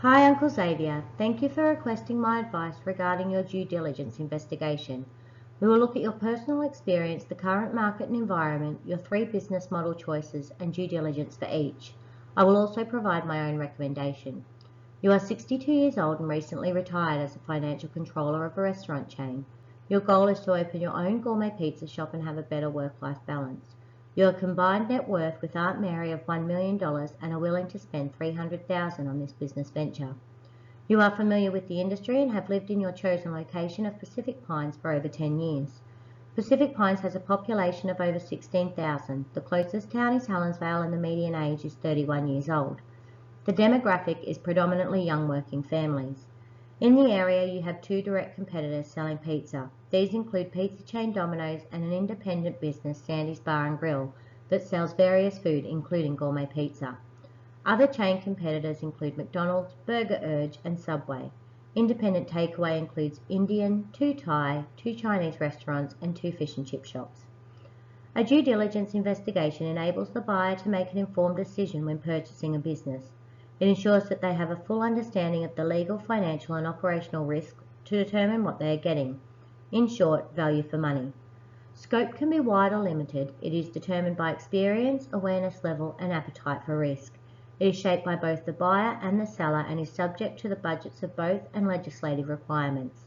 Hi Uncle Xavier, thank you for requesting my advice regarding your due diligence investigation. We will look at your personal experience, the current market and environment, your 3 business model choices and due diligence for each. I will also provide my own recommendation. You are 62 years old and recently retired as a financial controller of a restaurant chain. Your goal is to open your own gourmet pizza shop and have a better work-life balance. Your combined net worth with Aunt Mary of $1 million and are willing to spend $300,000 on this business venture. You are familiar with the industry and have lived in your chosen location of Pacific Pines for over 10 years. Pacific Pines has a population of over 16,000. The closest town is Helensvale and the median age is 31 years old. The demographic is predominantly young working families. In the area, you have 2 direct competitors selling pizza. These include pizza chain Domino's and an independent business, Sandy's Bar and Grill, that sells various food, including gourmet pizza. Other chain competitors include McDonald's, Burger Urge, and Subway. Independent takeaway includes Indian, 2 Thai, 2 Chinese restaurants, and 2 fish and chip shops. A due diligence investigation enables the buyer to make an informed decision when purchasing a business. It ensures that they have a full understanding of the legal, financial, and operational risk to determine what they are getting. In short, value for money. Scope can be wide or limited. It is determined by experience, awareness level, and appetite for risk. It is shaped by both the buyer and the seller and is subject to the budgets of both and legislative requirements.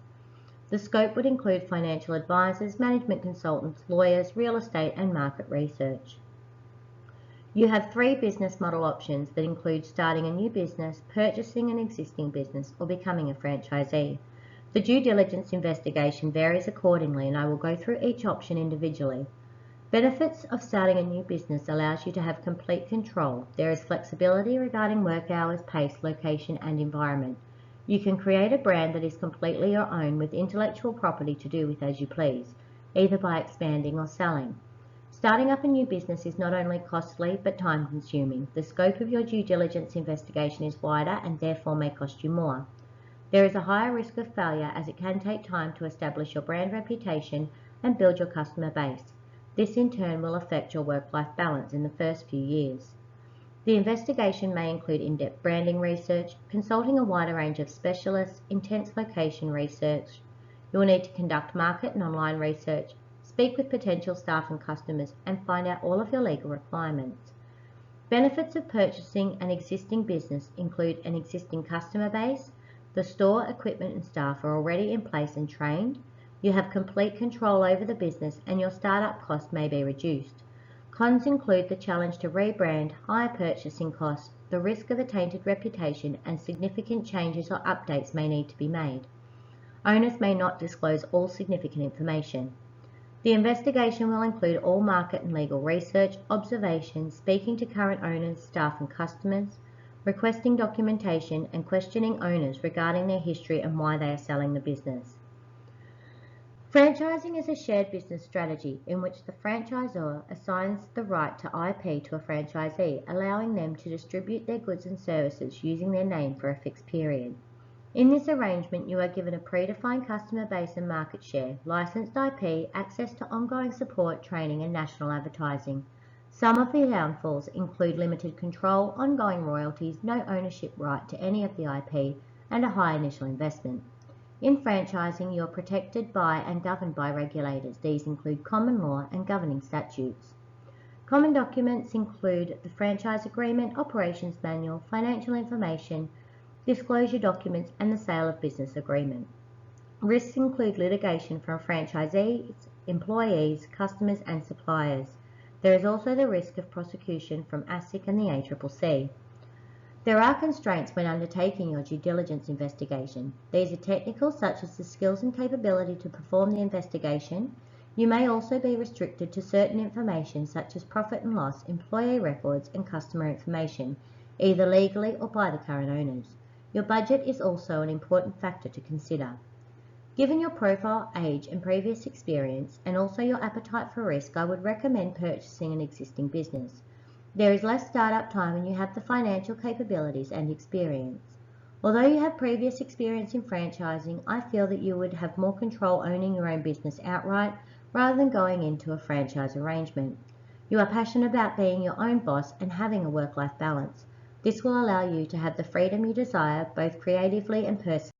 The scope would include financial advisors, management consultants, lawyers, real estate, and market research. You have 3 business model options that include starting a new business, purchasing an existing business, or becoming a franchisee. The due diligence investigation varies accordingly, and I will go through each option individually. Benefits of starting a new business allows you to have complete control. There is flexibility regarding work hours, pace, location, and environment. You can create a brand that is completely your own with intellectual property to do with as you please, either by expanding or selling. Starting up a new business is not only costly but time-consuming. The scope of your due diligence investigation is wider and therefore may cost you more. There is a higher risk of failure as it can take time to establish your brand reputation and build your customer base. This in turn will affect your work-life balance in the first few years. The investigation may include in-depth branding research, consulting a wider range of specialists, intense location research. You will need to conduct market and online research, speak with potential staff and customers, and find out all of your legal requirements. Benefits of purchasing an existing business include an existing customer base. The store, equipment, and staff are already in place and trained. You have complete control over the business and your startup costs may be reduced. Cons include the challenge to rebrand, higher purchasing costs, the risk of a tainted reputation, and significant changes or updates may need to be made. Owners may not disclose all significant information. The investigation will include all market and legal research, observations, speaking to current owners, staff and customers, requesting documentation, and questioning owners regarding their history and why they are selling the business. Franchising is a shared business strategy in which the franchisor assigns the right to IP to a franchisee, allowing them to distribute their goods and services using their name for a fixed period. In this arrangement, you are given a predefined customer base and market share, licensed IP, access to ongoing support, training, and national advertising. Some of the downfalls include limited control, ongoing royalties, no ownership right to any of the IP, and a high initial investment. In franchising, you are protected by and governed by regulators. These include common law and governing statutes. Common documents include the franchise agreement, operations manual, financial information, disclosure documents, and the sale of business agreement. Risks include litigation from franchisees, employees, customers, and suppliers. There is also the risk of prosecution from ASIC and the ACCC. There are constraints when undertaking your due diligence investigation. These are technical, such as the skills and capability to perform the investigation. You may also be restricted to certain information such as profit and loss, employee records, and customer information, either legally or by the current owners. Your budget is also an important factor to consider. Given your profile, age, and previous experience, and also your appetite for risk, I would recommend purchasing an existing business. There is less startup time and you have the financial capabilities and experience. Although you have previous experience in franchising, I feel that you would have more control owning your own business outright rather than going into a franchise arrangement. You are passionate about being your own boss and having a work-life balance. This will allow you to have the freedom you desire, both creatively and personally.